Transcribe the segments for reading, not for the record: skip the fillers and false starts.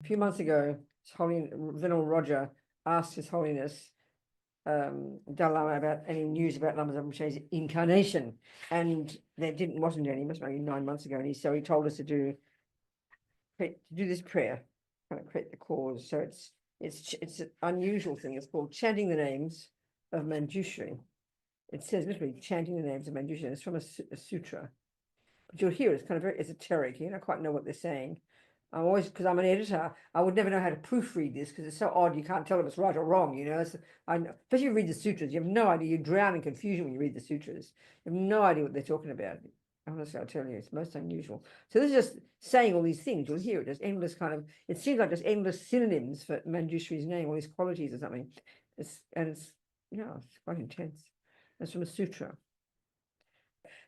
A few months ago, Venerable Roger asked His Holiness Dalai Lama about any news about Lama Zopa Rinpoche's incarnation, and there wasn't any. It must have been 9 months ago, and so he told us to do this prayer, kind of create the cause. So it's an unusual thing. It's called chanting the names of Manjushri. It says literally chanting the names of Manjushri. It's from a sutra, but you'll hear it's kind of very esoteric. You don't quite know what they're saying. I'm always, because I'm an editor, I would never know how to proofread this because it's so odd. You can't tell if it's right or wrong. You know, I know, especially if you read the sutras, you have no idea. You drown in confusion when you read the sutras. You have no idea what they're talking about. Honestly, I'll tell you, it's most unusual. So this is just saying all these things. You'll hear it. There's endless kind of. It seems like just endless synonyms for Manjushri's name, all these qualities or something. It's quite intense. That's from a sutra.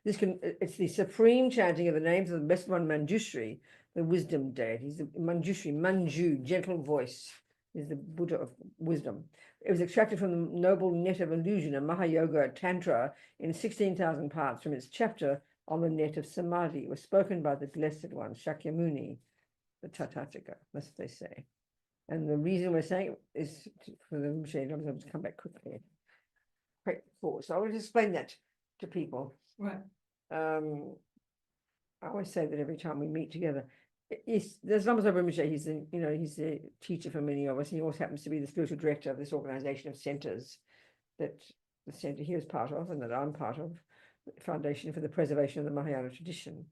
It's the supreme chanting of the names of the best one, Manjushri, the wisdom deity. He's the Manjushri, Manju, gentle voice, is the Buddha of wisdom. It was extracted from the noble net of illusion, a Mahayoga Tantra, in 16,000 parts from its chapter on the net of samadhi. It was spoken by the blessed one, Shakyamuni, the Tathagata, that's what they say. And the reason we're saying it is for the Rinpoche to come back quickly. Great cause. So I will explain that to people. Right. I always say that every time we meet together. There's Lama Zopa Rinpoche. He's the teacher for many of us. He also happens to be the spiritual director of this organization of centers that the center here is part of, and that I'm part of, the Foundation for the Preservation of the Mahayana Tradition,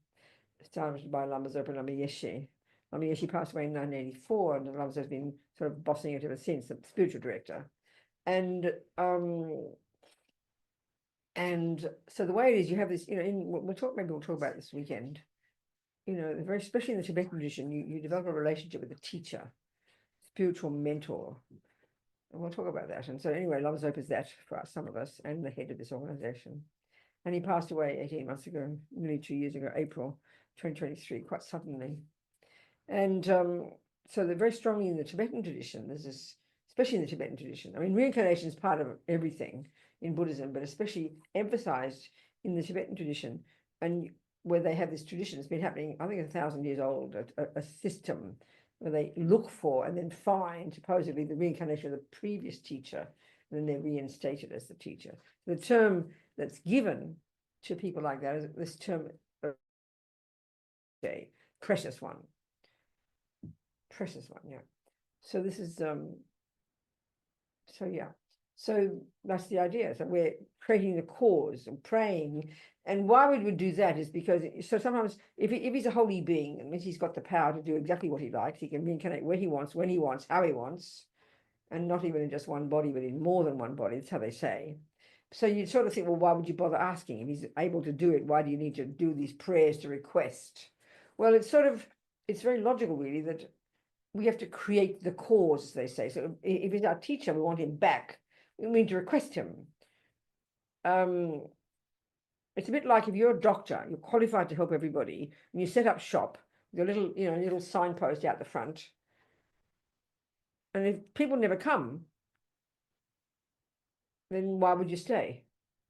established by Lama Zopa and Lama Yeshe. Lama Yeshe passed away in 1984, and Lama Zopa's been sort of bossing it ever since, the spiritual director. And so the way it is, you have this, maybe we'll talk about this weekend. Very especially in the Tibetan tradition, you develop a relationship with a teacher, spiritual mentor, and we'll talk about that. And so anyway, Lama Zopa is that for some of us, and the head of this organization. And he passed away 18 months ago, nearly 2 years ago, April 2023, quite suddenly. And so they're very strongly in the Tibetan tradition. There's this, especially in the Tibetan tradition. I mean, reincarnation is part of everything in Buddhism, but especially emphasized in the Tibetan tradition, and where they have this tradition. It's been happening, I think, 1,000 years old, a system where they look for and then find supposedly the reincarnation of the previous teacher, and then they're reinstated as the teacher. The term that's given to people like that is this term, precious one. Precious one, yeah. So this is, so that's the idea. So we're creating the cause and praying. And why we would do that is because, so sometimes if he's a holy being, it means he's got the power to do exactly what he likes. He can reincarnate where he wants, when he wants, how he wants, and not even in just one body, but in more than one body. That's how they say. So you sort of think, well, why would you bother asking? If he's able to do it, why do you need to do these prayers to request? Well, it's very logical, really, that we have to create the cause, as they say. So if he's our teacher, we want him back. We need to request him. It's a bit like if you're a doctor, you're qualified to help everybody, and you set up shop with a little signpost out the front. And if people never come, then why would you stay?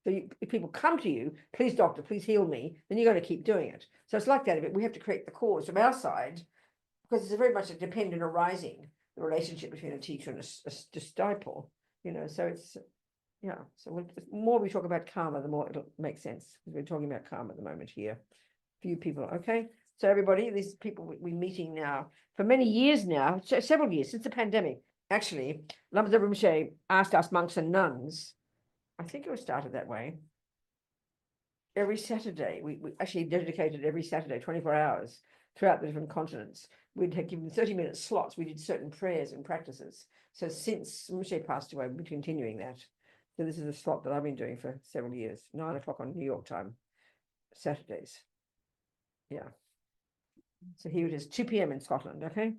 So if people come to you, please, doctor, please heal me, then you're going to keep doing it. So it's like that. We have to create the cause from our side, because it's very much a dependent arising, the relationship between a teacher and a disciple. So it's, so the more we talk about karma, the more it'll make sense, because we're talking about karma at the moment here. Few people, okay? So everybody, these people we're meeting now for many years now, several years since the pandemic. Actually, Lama Zopa Rinpoche asked us monks and nuns, I think it was started that way, every Saturday. We actually dedicated every Saturday, 24 hours throughout the different continents. We'd have given 30-minute slots. We did certain prayers and practices. So since Rinpoche passed away, we've been continuing that. So this is a slot that I've been doing for several years, 9 o'clock on New York time, Saturdays. Yeah. So here it is, 2 p.m. in Scotland, okay?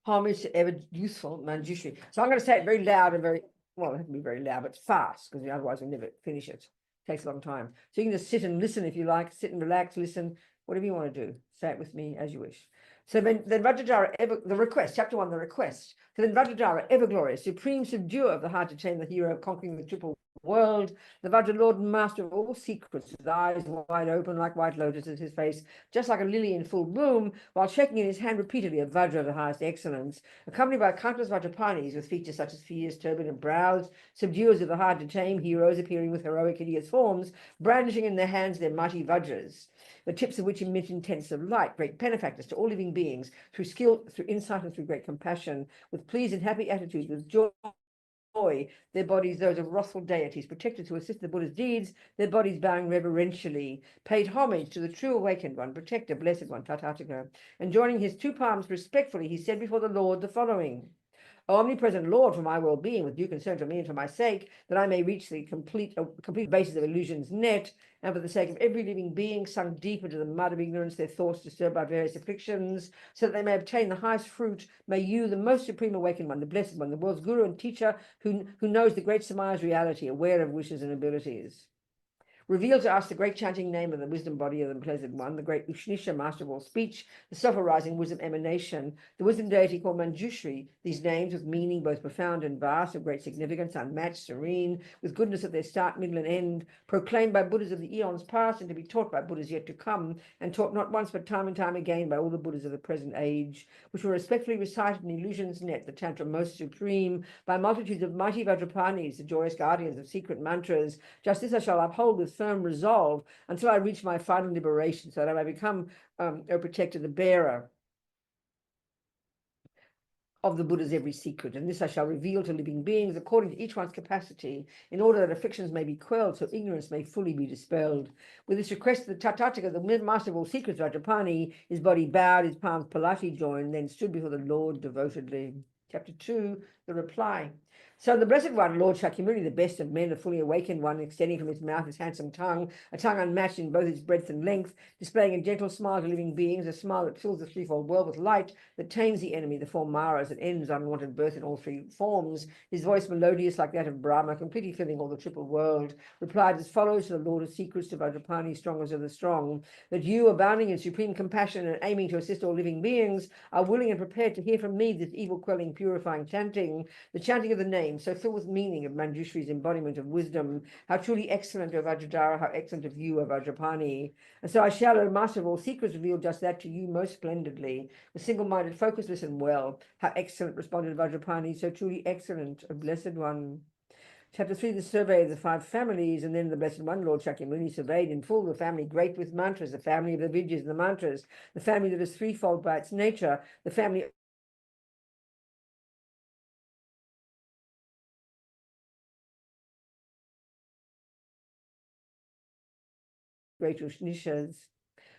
Homage to ever useful Manjushri. So I'm going to say it very loud and it has to be very loud, but fast, because otherwise we'll never finish it. It takes a long time. So you can just sit and listen if you like, sit and relax, listen, whatever you want to do. Say it with me as you wish. So then Rajadhara, the request, chapter 1, the request. So then Rajadhara, ever glorious, supreme subduer of the heart to tame the hero, conquering the triple world, the Vajra Lord and Master of all secrets, his eyes wide open like white lotuses, his face just like a lily in full bloom, while shaking in his hand repeatedly a Vajra of the highest excellence, accompanied by countless Vajrapanis with features such as fierce, turbulent brows, subduers of the hard to tame, heroes appearing with heroic, hideous forms, brandishing in their hands their mighty Vajras, the tips of which emit intents of light, great benefactors to all living beings, through skill, through insight, and through great compassion, with pleased and happy attitudes, with joy, their bodies those of wrathful deities, protected to assist the Buddha's deeds, their bodies bowing reverentially, paid homage to the true awakened one, protector, blessed one, Tathagata, and joining his two palms respectfully, he said before the Lord the following: O omnipresent Lord, for my well-being, with due concern to me and for my sake, that I may reach the complete basis of illusion's net, and for the sake of every living being sunk deep into the mud of ignorance, their thoughts disturbed by various afflictions, so that they may obtain the highest fruit, may you, the most supreme awakened one, the blessed one, the world's guru and teacher, who knows the great Samaya's reality, aware of wishes and abilities, reveal to us the great chanting name of the wisdom body of the Pleasant One, the great Ushnisha, master of all speech, the self-arising wisdom emanation, the wisdom deity called Manjushri, these names with meaning both profound and vast, of great significance, unmatched, serene, with goodness at their start, middle, and end, proclaimed by Buddhas of the eons past and to be taught by Buddhas yet to come, and taught not once but time and time again by all the Buddhas of the present age, which were respectfully recited in illusion's net, the Tantra most supreme, by multitudes of mighty Vajrapanis, the joyous guardians of secret mantras. Just this I shall uphold with firm resolve until I reach my final liberation, so that I may become, O protector, the bearer of the Buddha's every secret. And this I shall reveal to living beings according to each one's capacity, in order that afflictions may be quelled, so ignorance may fully be dispelled. With this request, the Tathagata, the master of all secrets, Vajrapani, his body bowed, his palms politely joined, then stood before the Lord devotedly. Chapter 2, the reply. So the Blessed One, Lord Shakyamuni, the best of men, the fully awakened one, extending from his mouth his handsome tongue, a tongue unmatched in both its breadth and length, displaying a gentle smile to living beings, a smile that fills the threefold world with light, that tames the enemy, the four Maras, that ends unwanted birth in all three forms, his voice melodious like that of Brahma, completely filling all the triple world, replied as follows to the Lord of Secrets, to Vajrapani, strongest of the strong: that you, abounding in supreme compassion and aiming to assist all living beings, are willing and prepared to hear from me this evil-quelling, purifying chanting, the chanting of the name, so filled with meaning, of Manjushri's embodiment of wisdom. How truly excellent, O Vajradhara, how excellent of you, O Vajrapani. And so I shall, O Master of all secrets, reveal just that to you most splendidly. With single-minded focus, listen well. How excellent, responded Vajrapani, so truly excellent, O Blessed One. Chapter 3, the survey of the five families, and then the Blessed One, Lord Shakyamuni, surveyed in full the family great with mantras, the family of the Vidyas and the mantras, the family that is threefold by its nature, the family great Ushnishas.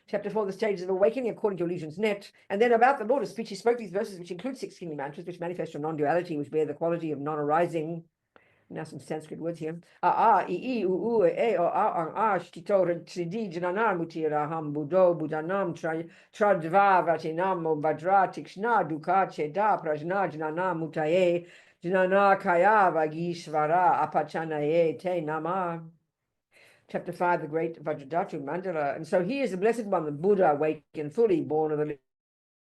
Chapter 4, the stages of awakening according to illusion's net. And then about the Lord of speech, he spoke these verses, which include 6 kingly mantras, which manifest from non-duality, which bear the quality of non-arising. Now some Sanskrit words here. Mutira Buddho Buddhanam Tradva Vatinam Vajra Tikshna Dukkha Cheda Prajna Jnana Mutaye Jnana Kaya Vagishvara Apachanaye Te Nama. Chapter 5, the great Vajradhatu Mandala. And so he is the Blessed One, the Buddha, awakened fully, born of the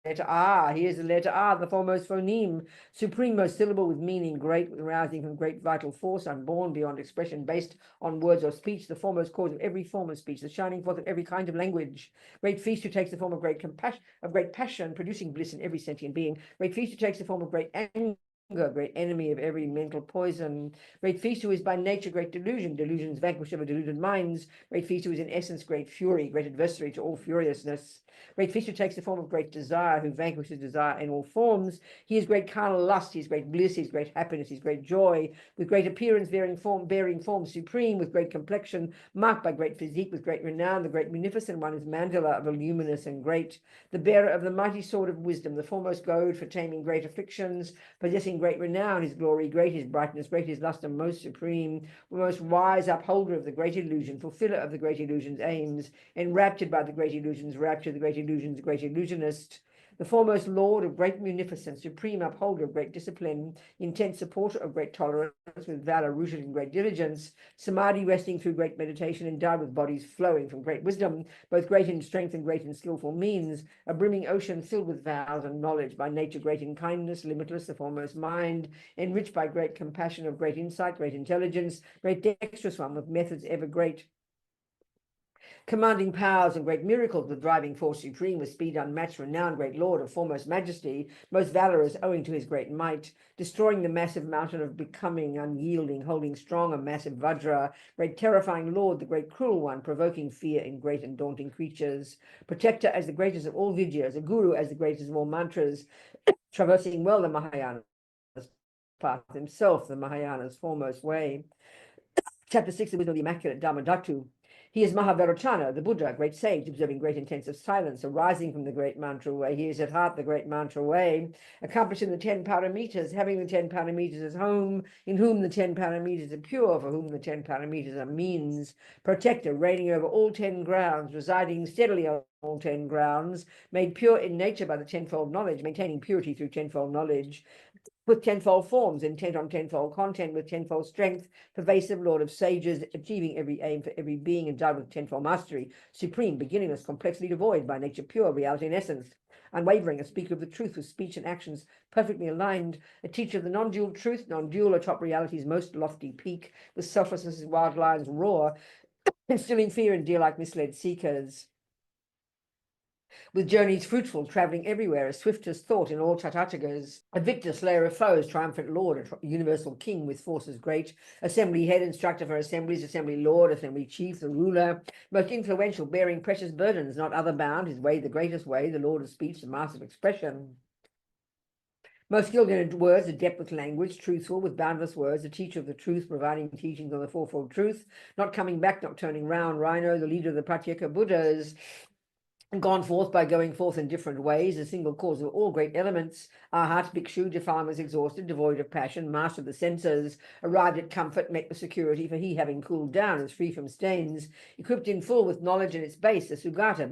letter R. He is the letter R, the foremost phoneme, supreme most syllable with meaning, great, arousing from great vital force, unborn beyond expression, based on words or speech, the foremost cause of every form of speech, the shining forth of every kind of language. Great feast who takes the form of great compassion, of great passion, producing bliss in every sentient being. Great feast who takes the form of great anger, great enemy of every mental poison. Great feast who is by nature great delusion, delusions vanquished over deluded minds. Great feast who is in essence great fury, great adversary to all furiousness. Great feast who takes the form of great desire, who vanquishes desire in all forms. He is great carnal lust, he is great bliss, he is great happiness, he is great joy, with great appearance bearing form supreme, with great complexion, marked by great physique, with great renown. The great munificent one is Mandala, voluminous and great, the bearer of the mighty sword of wisdom, the foremost goad for taming great afflictions, possessing great renown, his glory great, his brightness great, his luster most supreme, the most wise upholder of the great illusion, fulfiller of the great illusion's aims, enraptured by the great illusion's rapture, the great illusion's great illusionist, the foremost lord of great munificence, supreme upholder of great discipline, intense supporter of great tolerance, with valor rooted in great diligence, samadhi resting through great meditation, endowed with bodies flowing from great wisdom, both great in strength and great in skillful means, a brimming ocean filled with vows and knowledge, by nature great in kindness, limitless, the foremost mind, enriched by great compassion, of great insight, great intelligence, great dexterous one, with methods ever great, commanding powers and great miracles, with driving force supreme, with speed unmatched, renowned, great lord of foremost majesty, most valorous owing to his great might, destroying the massive mountain of becoming, unyielding, holding strong a massive vajra, great terrifying lord, the great cruel one, provoking fear in great and daunting creatures, protector as the greatest of all vidyas, a guru as the greatest of all mantras, traversing well the Mahayana path himself, the Mahayana's foremost way. Chapter 6, the wisdom of the immaculate Dharmadhatu. He is Mahavairocana, the Buddha, great sage, observing great intensive silence, arising from the great mantra way. He is at heart the great mantra way, accomplishing the 10 paramitas, having the 10 paramitas as home, in whom the 10 paramitas are pure, for whom the 10 paramitas are means, protector, reigning over all 10 grounds, residing steadily on all 10 grounds, made pure in nature by the tenfold knowledge, maintaining purity through tenfold knowledge, with tenfold forms, intent on tenfold content, with tenfold strength, pervasive lord of sages, achieving every aim for every being, endowed with tenfold mastery, supreme, beginningless, complexly devoid, by nature pure, reality and essence, unwavering, a speaker of the truth, with speech and actions perfectly aligned, a teacher of the non-dual truth, non-dual atop reality's most lofty peak, with selflessness as wild lions roar, instilling fear in deer-like misled seekers, with journeys fruitful, travelling everywhere, as swift as thought in all Tatatagas, a victor, slayer of foes, triumphant lord, a universal king with forces great, assembly head, instructor for assemblies, assembly lord, assembly chief, the ruler, most influential, bearing precious burdens, not other bound, his way the greatest way, the lord of speech, the master of expression. Most skilled in words, adept with language, truthful with boundless words, a teacher of the truth, providing teachings on the fourfold truth, not coming back, not turning round, Rhino, the leader of the Pratyeka Buddhas, gone forth by going forth in different ways, a single cause of all great elements, Arhat, Bhikshu, defilements, exhausted, devoid of passion, master of the senses, arrived at comfort, met with security, for he, having cooled down, is free from stains, equipped in full with knowledge in its base, the Sugata,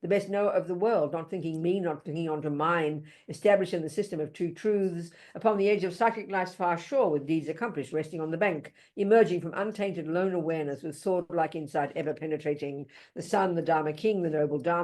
the best knower of the world, not thinking me, not thinking onto mine, established in the system of two truths, upon the edge of psychic life's far shore, with deeds accomplished, resting on the bank, emerging from untainted lone awareness, with sword-like insight ever penetrating, the sun, the Dharma king, the noble Dharma,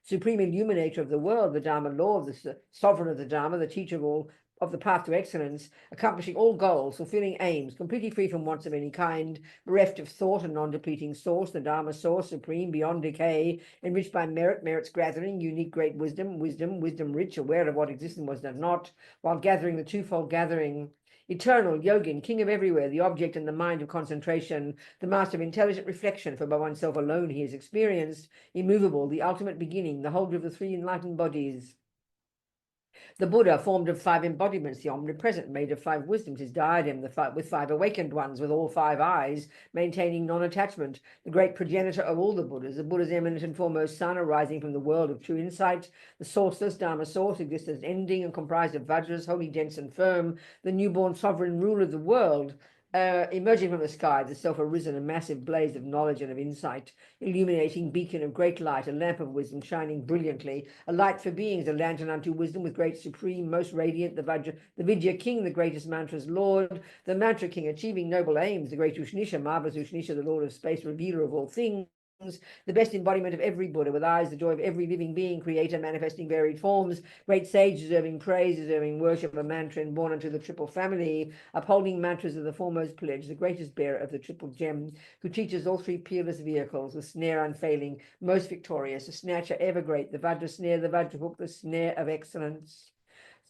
supreme illuminator of the world, the Dharma Lord, the sovereign of the Dharma, the teacher of all of the path to excellence, accomplishing all goals, fulfilling aims, completely free from wants of any kind, bereft of thought and non-depleting source, the Dharma source, supreme, beyond decay, enriched by merit, merit's gathering, unique great wisdom, wisdom rich, aware of what exists and was not, while gathering the twofold gathering, eternal, yogin, king of everywhere, the object and the mind of concentration, the master of intelligent reflection, for by oneself alone he is experienced, immovable, the ultimate beginning, the holder of the three enlightened bodies. The Buddha, formed of 5 embodiments, the omnipresent, made of 5 wisdoms, his diadem, with 5 awakened ones, with all 5 eyes, maintaining non-attachment, the great progenitor of all the Buddhas, the Buddha's eminent and foremost son, arising from the world of true insight, the sourceless Dharma source, existence ending and comprised of vajras, wholly dense and firm, the newborn sovereign ruler of the world, emerging from the sky, the self-arisen, a massive blaze of knowledge and of insight, illuminating beacon of great light, a lamp of wisdom shining brilliantly, a light for beings, a lantern unto wisdom, with great supreme, most radiant, the Vidya king, the greatest mantra's lord, the mantra king, achieving noble aims, the great Ushnisha, marvelous Ushnisha, the lord of space, revealer of all things, the best embodiment of every Buddha, with eyes the joy of every living being, creator manifesting varied forms, great sage deserving praise, deserving worship, a mantra born unto the triple family, upholding mantras of the foremost pledge, the greatest bearer of the triple gem, who teaches all 3 peerless vehicles, the snare unfailing, most victorious, the snatcher ever great, the Vajra snare, the Vajra hook, the snare of excellence.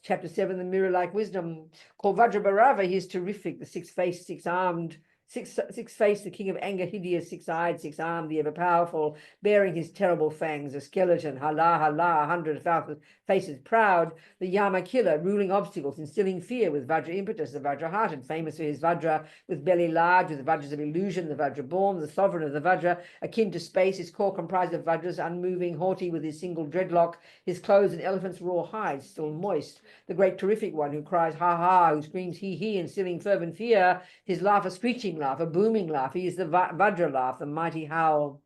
Chapter 7, the mirror-like wisdom, called Vajrabharava, he is terrific, the 6-faced, 6-armed, six-faced, the king of anger, hideous, 6-eyed, 6-armed, the ever-powerful, bearing his terrible fangs, a skeleton, hala, hala, 100,000 faces proud, the Yama killer, ruling obstacles, instilling fear, with Vajra impetus, the Vajra hearted, famous for his Vajra, with belly large, with the Vajras of illusion, the Vajra born, the sovereign of the Vajra, akin to space, his core comprised of Vajras, unmoving, haughty, with his single dreadlock, his clothes an elephant's raw hide, still moist, the great terrific one, who cries ha ha, who screams he, instilling fervent fear, his laugh a screeching laugh, a booming laugh, he is the Vajra laugh, the mighty howl.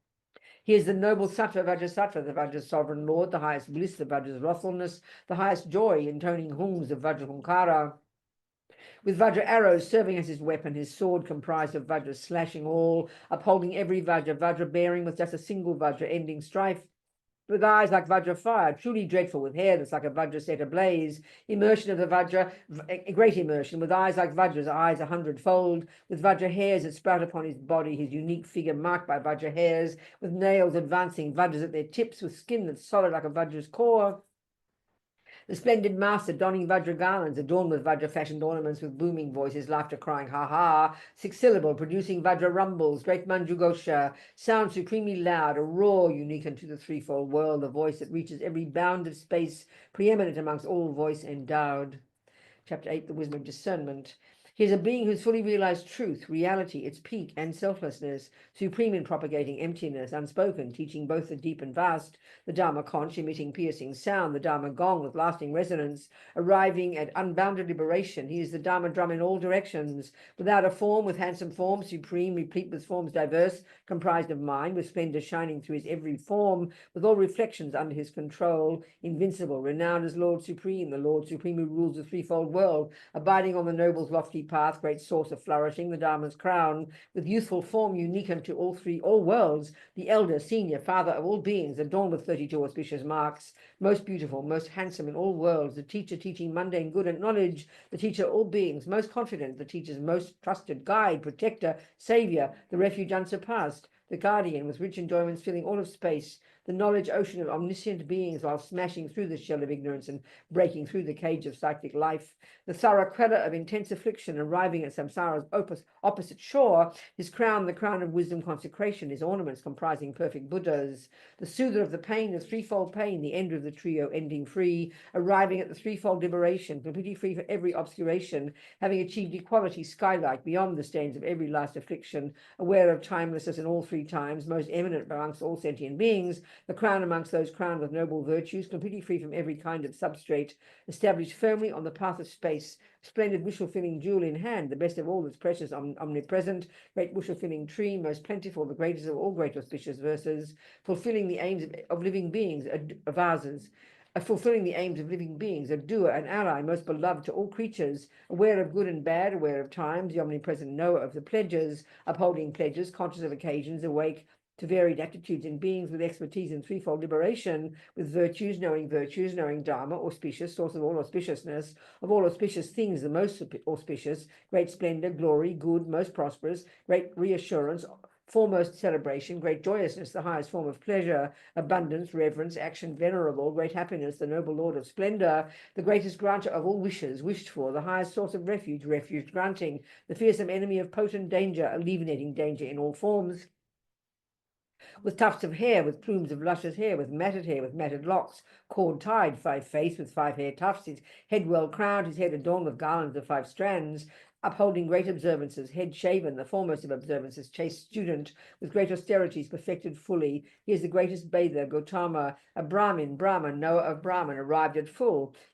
He is the noble Sattva Vajrasattva, the Vajra's sovereign lord, the highest bliss, the Vajra's wrathfulness, the highest joy, intoning hungs of Vajrahunkara. With Vajra arrows serving as his weapon, his sword comprised of Vajras slashing all, upholding every Vajra, Vajra bearing with just a single Vajra, ending strife. With eyes like Vajra fire, truly dreadful, with hair that's like a Vajra set ablaze, immersion of the Vajra, great immersion, with eyes like Vajra's, eyes 100-fold, with Vajra hairs that sprout upon his body, his unique figure marked by Vajra hairs, with nails advancing, Vajras at their tips, with skin that's solid like a Vajra's core. The splendid master donning Vajra garlands, adorned with Vajra fashioned ornaments, with booming voices, laughter crying ha ha, 6-syllable, producing Vajra rumbles, great Manjushri, sound supremely loud, a roar unique unto the threefold world, a voice that reaches every bound of space, preeminent amongst all voice endowed. Chapter 8, the wisdom of discernment. He is a being who's fully realized truth, reality, its peak and selflessness, supreme in propagating emptiness, unspoken, teaching both the deep and vast, the Dharma conch emitting piercing sound, the Dharma gong with lasting resonance, arriving at unbounded liberation. He is the Dharma drum in all directions, without a form, with handsome form, supreme, replete with forms diverse, comprised of mind, with splendor shining through his every form, with all reflections under his control, invincible, renowned as Lord Supreme, the Lord Supreme who rules the threefold world, abiding on the noble's lofty path, great source of flourishing, the Dharma's crown, with youthful form unique unto all worlds, the elder, senior, father of all beings, adorned with 32 auspicious marks, most beautiful, most handsome in all worlds, the teacher teaching mundane good and knowledge, the teacher of all beings, most confident, the teacher's most trusted guide, protector, savior, the refuge unsurpassed, the guardian with rich enjoyments filling all of space, the knowledge ocean of omniscient beings while smashing through the shell of ignorance and breaking through the cage of cyclic life, the thorough queller of intense affliction, arriving at samsara's opposite shore, his crown, the crown of wisdom consecration, his ornaments comprising perfect Buddhas, the soother of the pain of threefold pain, the ender of the trio ending free, arriving at the threefold liberation, completely free from every obscuration, having achieved equality sky-like beyond the stains of every last affliction, aware of timelessness in all three times, most eminent amongst all sentient beings, the crown amongst those crowned with noble virtues, completely free from every kind of substrate, established firmly on the path of space, splendid wish-fulfilling jewel in hand, the best of all that's precious, omnipresent, great wish-fulfilling tree, most plentiful, the greatest of all great auspicious verses, fulfilling the aims of living beings, vases, fulfilling the aims of living beings, a doer, an ally, most beloved to all creatures, aware of good and bad, aware of times, the omnipresent knower of the pledges, upholding pledges, conscious of occasions, awake to varied attitudes in beings with expertise in threefold liberation, with virtues, knowing Dharma, auspicious, source of all auspiciousness, of all auspicious things, the most auspicious, great splendor, glory, good, most prosperous, great reassurance, foremost celebration, great joyousness, the highest form of pleasure, abundance, reverence, action, venerable, great happiness, the noble Lord of splendor, the greatest granter of all wishes, wished for, the highest source of refuge, refuge granting, the fearsome enemy of potent danger, alleviating danger in all forms, with tufts of hair, with plumes of luscious hair, with matted locks, cord tied, 5 face with 5 hair tufts, his head well crowned, his head adorned with garlands of 5 strands, upholding great observances, head shaven, the foremost of observances, chaste student, with great austerities perfected fully. He is the greatest bather, Gautama, a Brahmin, knower of Brahman, arrived at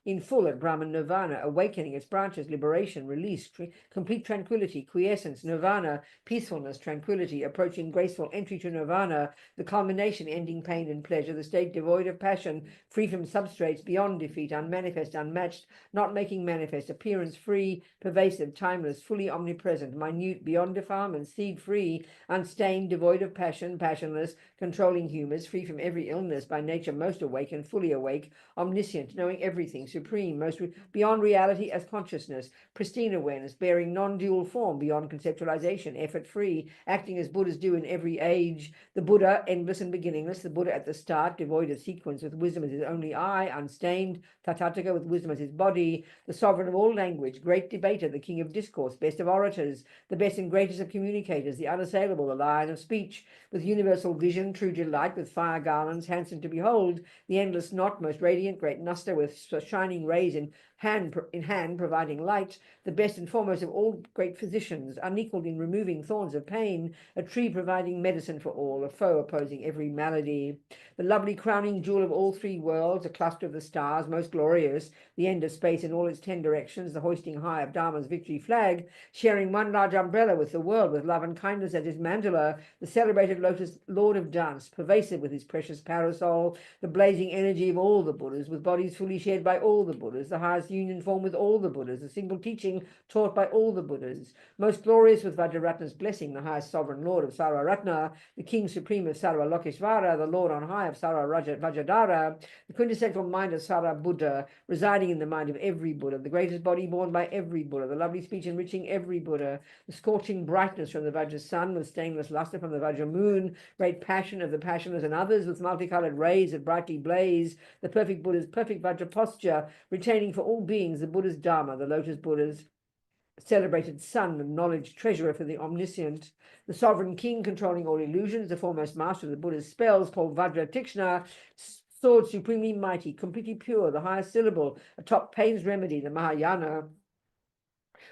in full at Brahman nirvana, awakening its branches, liberation, release, complete tranquility, quiescence, nirvana, peacefulness, tranquility, approaching graceful entry to nirvana, the culmination, ending pain and pleasure, the state devoid of passion, free from substrates, beyond defeat, unmanifest, unmatched, not making manifest, appearance free, pervasive, timeless, fully omnipresent, minute, beyond defilement, seed free, unstained, devoid of passion, passionless, controlling humors, free from every illness, by nature most awake and fully awake, omniscient, knowing everything, supreme, most beyond reality as consciousness, pristine awareness, bearing non-dual form, beyond conceptualization, effort free, acting as Buddhas do in every age, the Buddha, endless and beginningless, the Buddha at the start, devoid of sequence, with wisdom as his only eye, unstained, Tathagata with wisdom as his body, the sovereign of all language, great debater, the king of discourse, best of orators, the best and greatest of communicators, the unassailable, the lion of speech, with universal vision, true delight, with fire garlands, handsome to behold, the endless knot, most radiant, great Nuster, with shining rays in hand, providing light, the best and foremost of all great physicians, unequaled in removing thorns of pain, a tree providing medicine for all, a foe opposing every malady, the lovely crowning jewel of all 3 worlds, a cluster of the stars, most glorious, the end of space in all its 10 directions, the hoisting high of Dharma's victory flag, flag, sharing one large umbrella with the world, with love and kindness as his mandala, the celebrated lotus lord of dance, pervasive with his precious parasol, the blazing energy of all the Buddhas, with bodies fully shared by all the Buddhas, the highest union form with all the Buddhas, the single teaching taught by all the Buddhas, most glorious with Vajraratna's blessing, the highest sovereign lord of Sarvaratna, the king supreme of Sarva Lokeshvara, the lord on high of Sarva Vajradhara, the quintessential mind of Sarva Buddha, residing in the mind of every Buddha, the greatest body born by every Buddha, the lovely speech enriching every Buddha, the scorching brightness from the Vajra sun, with stainless luster from the Vajra moon, great passion of the passionless and others, with multicolored rays that brightly blaze, the perfect Buddha's perfect Vajra posture, retaining for all beings the Buddha's Dharma, the lotus Buddha's celebrated son and knowledge treasurer for the omniscient, the sovereign king controlling all illusions, the foremost master of the Buddha's spells, called Vajra Tikshna, sword supremely mighty, completely pure, the highest syllable, atop pain's remedy, the Mahayana,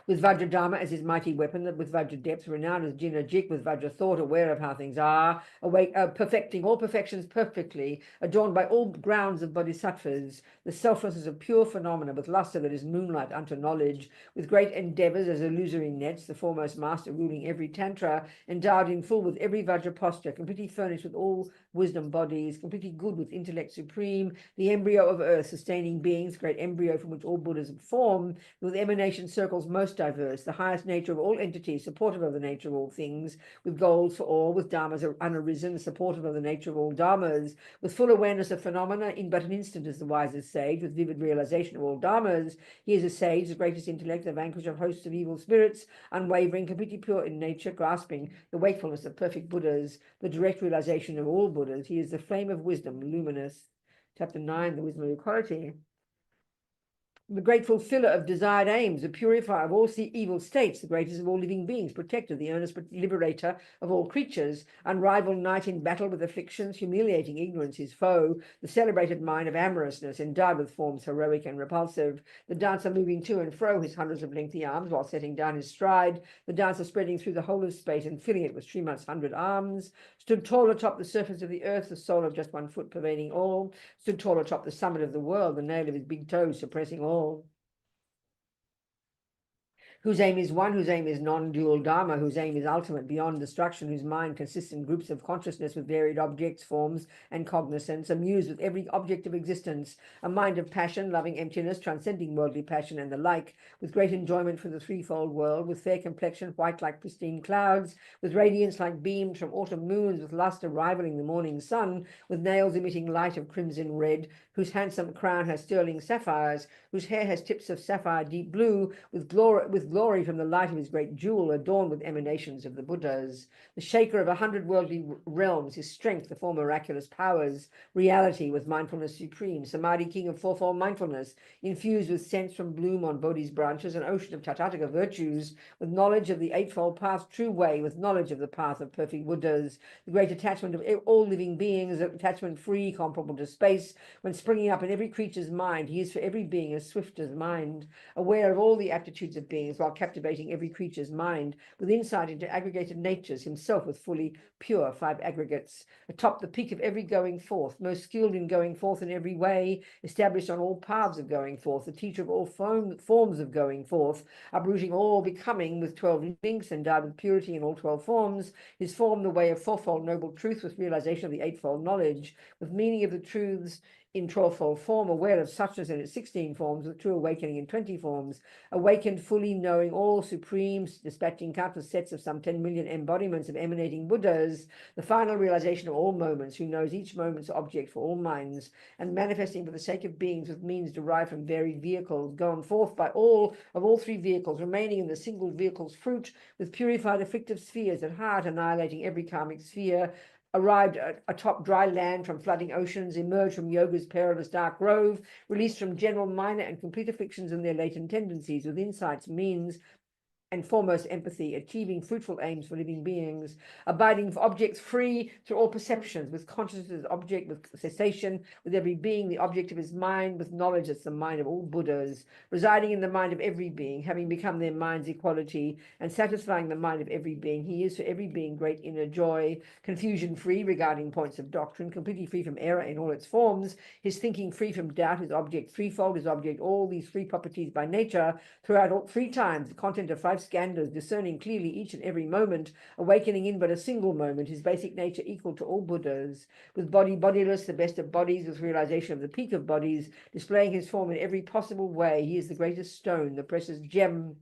with Vajra Dharma as his mighty weapon, with Vajra depth, renowned as Jinajik, with Vajra thought, aware of how things are, awake, perfecting all perfections perfectly, adorned by all grounds of bodhisattvas, the selflessness of pure phenomena, with luster that is moonlight unto knowledge, with great endeavors as illusory nets, the foremost master ruling every tantra, endowed in full with every Vajra posture, completely furnished with all wisdom bodies, completely good with intellect supreme, the embryo of earth, sustaining beings, great embryo from which all Buddhas form, with emanation circles most diverse, the highest nature of all entities, supportive of the nature of all things, with goals for all, with dharmas unarisen, supportive of the nature of all dharmas, with full awareness of phenomena in but an instant as the wisest sage, with vivid realization of all dharmas. He is a sage, the greatest intellect, the vanquish of hosts of evil spirits, unwavering, completely pure in nature, grasping the wakefulness of perfect Buddhas, the direct realization of all Buddhas. He is the flame of wisdom, luminous. Chapter 9, the wisdom of equality. The great fulfiller of desired aims, the purifier of all evil states, the greatest of all living beings, protector, the earnest liberator of all creatures, unrivaled knight in battle with afflictions, humiliating ignorance his foe, the celebrated mind of amorousness, endowed with forms heroic and repulsive, the dancer moving to and fro his hundreds of lengthy arms while setting down his stride, the dancer spreading through the whole of space and filling it with Srimat's 100 arms, stood tall atop the surface of the earth, the soul of just 1 foot pervading all, stood tall atop the summit of the world, the nail of his big toe suppressing all, whose aim is one, whose aim is non-dual Dharma, whose aim is ultimate, beyond destruction, whose mind consists in groups of consciousness with varied objects, forms, and cognizance, amused with every object of existence, a mind of passion, loving emptiness, transcending worldly passion, and the like, with great enjoyment for the threefold world, with fair complexion, white like pristine clouds, with radiance like beams from autumn moons, with luster rivaling the morning sun, with nails emitting light of crimson red, whose handsome crown has sterling sapphires, whose hair has tips of sapphire deep blue, with glory from the light of his great jewel, adorned with emanations of the Buddhas, the shaker of 100 worldly realms, his strength, the four miraculous powers, reality with mindfulness supreme, Samadhi, king of fourfold mindfulness, infused with scents from bloom on Bodhi's branches, an ocean of Tathagata virtues, with knowledge of the eightfold path, true way, with knowledge of the path of perfect Buddhas, the great attachment of all living beings, attachment free, comparable to space, when springing up in every creature's mind, he is for every being as swift as mind, aware of all the aptitudes of beings, while captivating every creature's mind, with insight into aggregated natures, himself with fully pure 5 aggregates, atop the peak of every going forth, most skilled in going forth in every way, established on all paths of going forth, the teacher of all forms of going forth, uprooting all becoming with 12 links, endowed with purity in all 12 forms, his form the way of fourfold noble truth, with realization of the eightfold knowledge, with meaning of the truths in 12-fold form, aware of suchness in its 16 forms, with true awakening in 20 forms, awakened fully knowing all supreme, dispatching countless sets of some 10 million embodiments of emanating Buddhas, the final realization of all moments, who knows each moment's object for all minds, and manifesting for the sake of beings with means derived from varied vehicles, gone forth by all of all 3 vehicles, remaining in the single vehicle's fruit, with purified afflictive spheres at heart, annihilating every karmic sphere, arrived atop dry land from flooding oceans, emerged from yoga's perilous dark grove, released from general minor and complete afflictions and their latent tendencies, with insights, means, and foremost empathy, achieving fruitful aims for living beings, abiding for objects free through all perceptions, with consciousness as object, with cessation, with every being the object of his mind, with knowledge as the mind of all Buddhas, residing in the mind of every being, having become their mind's equality, and satisfying the mind of every being. He is for every being great inner joy, confusion-free regarding points of doctrine, completely free from error in all its forms, his thinking free from doubt, his object threefold, his object all these three properties by nature, throughout all 3 times, the content of 5 skandhas, discerning clearly each and every moment, awakening in but a single moment, his basic nature equal to all Buddhas, with body bodiless, the best of bodies, with realization of the peak of bodies, displaying his form in every possible way. He is the greatest stone, the precious gem,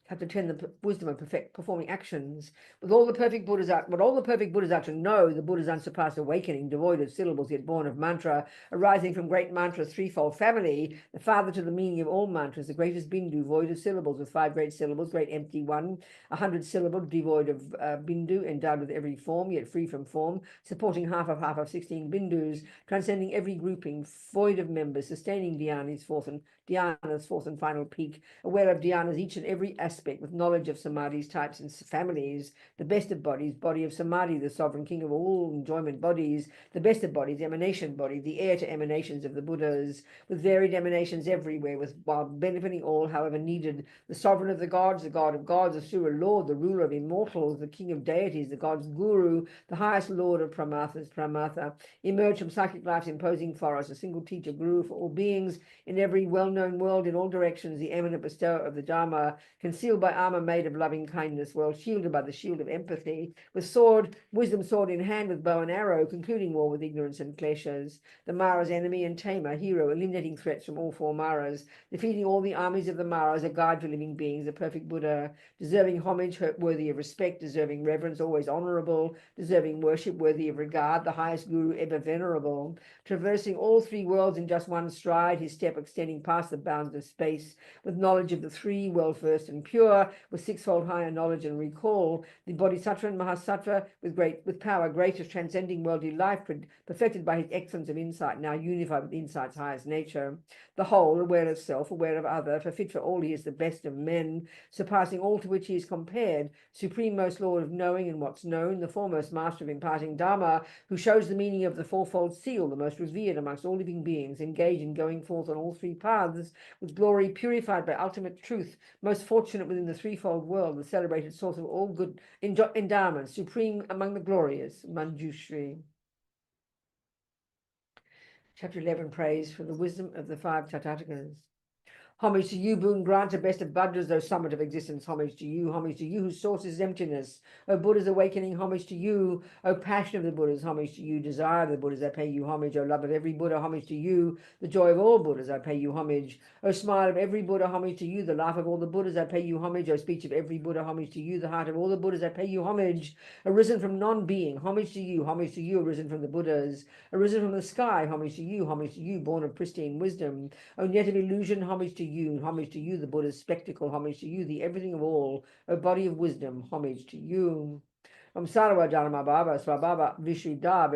chapter 10, the wisdom of performing actions. With all the perfect Buddhas are, what all the perfect Buddhas are to know, the Buddha's unsurpassed awakening, devoid of syllables, yet born of mantra, arising from great mantra's threefold family, the father to the meaning of all mantras, the greatest Bindu, void of syllables, with 5 great syllables, great empty one, 100 syllables, devoid of Bindu, endowed with every form, yet free from form, supporting half of 16 Bindus, transcending every grouping, void of members, sustaining Dhyana's fourth and final peak, aware of Dhyana's each and every aspect, with knowledge of Samadhi's types and families, the best of bodies, body of Samadhi, the sovereign king of all enjoyment bodies, the best of bodies, emanation body, the heir to emanations of the Buddhas, with varied emanations everywhere, while benefiting all, however needed, the sovereign of the gods, the god of gods, the Sura Lord, the ruler of immortals, the king of deities, the god's guru, the highest lord of Pramatha, emerged from psychic life's imposing forest, a single teacher, guru for all beings, in every well-known world, in all directions, the eminent bestower of the Dharma, concealed by armor made of loving kindness, well shielded by the shield of empathy, with sword, wisdom sword in hand, with bow and arrow, concluding war with ignorance and kleshas, the Mara's enemy and tamer, hero, eliminating threats from all 4 Maras, defeating all the armies of the Maras, a guide for living beings, a perfect Buddha, deserving homage, worthy of respect, deserving reverence, always honorable, deserving worship, worthy of regard, the highest guru ever venerable, traversing all 3 worlds in just one stride, his step extending past the bounds of space, with knowledge of the 3, well-versed and pure, with 6-fold higher knowledge and recall, the Bodhisattva and Mahasattva, with power greatest, transcending worldly life, perfected by his excellence of insight, now unified with insight's highest nature, the whole, aware of self, aware of other, for fit for all he is the best of men, surpassing all to which he is compared, supreme most lord of knowing and what's known, the foremost master of imparting Dharma, who shows the meaning of the 4-fold seal, the most revered amongst all living beings, engaged in going forth on all 3 paths, with glory purified by ultimate truth, most fortunate within the 3-fold world, the celebrated source of all good endowments, supreme among the glorious, Manjushri. Chapter 11, praise for the wisdom of the 5 Tathagas. Homage to you, boon granter, best of Buddhas, though summit of existence. Homage to you, whose source is emptiness. O Buddha's awakening, homage to you. O passion of the Buddhas, homage to you. Desire of the Buddhas, I pay you homage. O love of every Buddha, homage to you. The joy of all Buddhas, I pay you homage. O smile of every Buddha, homage to you. The laugh of all the Buddhas, I pay you homage. O speech of every Buddha, homage to you. The heart of all the Buddhas, I pay you homage. Arisen from non-being, homage to you, arisen from the Buddhas. Arisen from the sky, homage to you, born of pristine wisdom. O net of illusion, homage to you, the Buddha's spectacle, homage to you, the everything of all, O body of wisdom, homage to you. Sarva Dharma Baba Swababa Vishuddha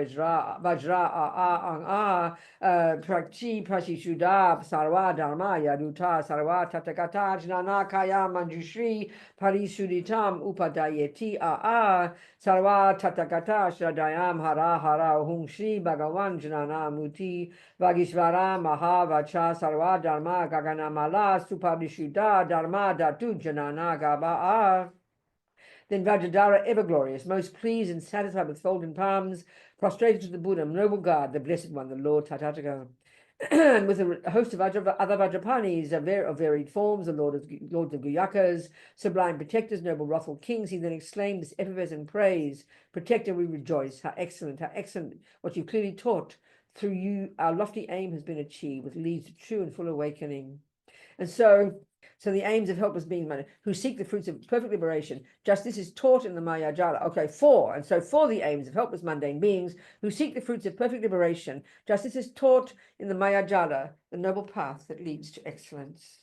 Vajra Prakti Prashishuddha Sarva Dharma Yaduta Sarva Tathagata Jnana Kaya Manjushri Parisuditam Upadayeti Sarva Tathagata Shradayam Hara Hara Hung Shri Bhagavan Jnana Muti Vagishvara Mahavacha Sarva Dharma Gaganamala Supavishuddha Dharma Datu Jnana Gaba. Then Vajradhara, ever glorious, most pleased and satisfied with folded palms, prostrated to the Buddha, noble God, the blessed one, the Lord Tathagata. And with a host of other Vajrapanis of varied forms, the lords of Guyakas, sublime protectors, noble wrathful kings, he then exclaimed this effervescent praise. Protector, we rejoice. How excellent, what you clearly taught. Through you, our lofty aim has been achieved, which leads to true and full awakening. And so the aims of helpless beings who seek the fruits of perfect liberation, just this is taught in the Maya Jala. Okay, for the aims of helpless mundane beings who seek the fruits of perfect liberation, just this is taught in the Maya Jala, the noble path that leads to excellence.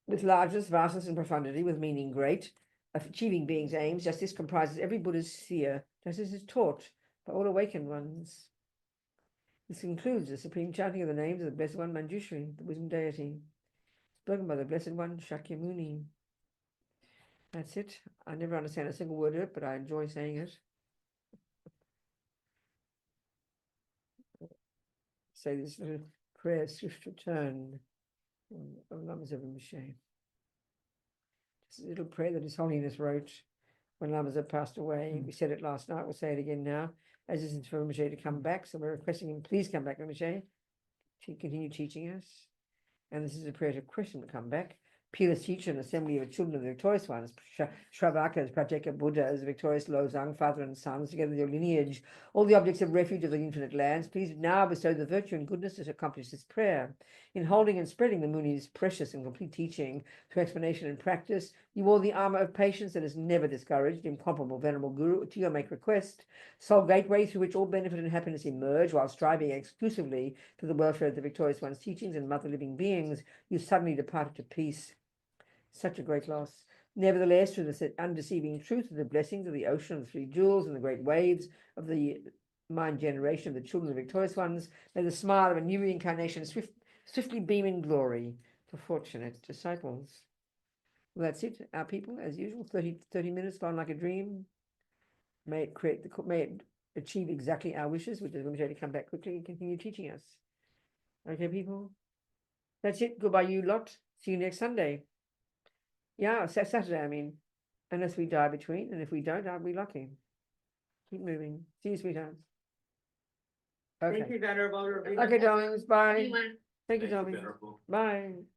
With largeness, vastness, and profundity, with meaning great, of achieving beings' aims, just this comprises every Buddha's sphere, just this is taught by all awakened ones. This concludes the supreme chanting of the names of the Blessed One Manjushri, the wisdom deity. spoken by the Blessed One, Shakyamuni. That's it. I never understand a single word of it, but I enjoy saying it. Say this little prayer, swift return of Lama Zopa Rinpoche. It's a little prayer that His Holiness wrote when Lama Zopa passed away. We said it last night, we'll say it again now. As is for Rinpoche to come back, so we're requesting him, please come back, Rinpoche, to continue teaching us. And this is a prayer to question to come back. Peerless teacher and assembly of children of the victorious ones, Shravakas, Pratyeka Buddhas, victorious Lozang, father and sons, together with your lineage, all the objects of refuge of the infinite lands, please now bestow the virtue and goodness to accomplish this prayer. In holding and spreading the Muni's precious and complete teaching through explanation and practice, you wore the armor of patience that is never discouraged, incomparable Venerable Guru, to your make request, sole gateway through which all benefit and happiness emerge, while striving exclusively for the welfare of the victorious one's teachings and mother living beings, you suddenly departed to peace. Such a great loss. Nevertheless, through the undeceiving truth of the blessings of the ocean of the three jewels and the great waves of the mind generation of the children of the victorious ones, may the smile of a new reincarnation swiftly beam in glory for fortunate disciples. Well, that's it, our people, as usual, 30 minutes, gone like a dream. May it achieve exactly our wishes, which is going to come back quickly and continue teaching us. Okay, people? That's it. Goodbye, you lot. See you next Sunday. Yeah, Saturday, I mean, unless we die between, and if we don't, I'll be lucky. Keep moving. See you, sweethearts. Okay. Thank you, Venerable Robina. Okay, darlings, bye. Anyone? Thank you, darlings. Bye.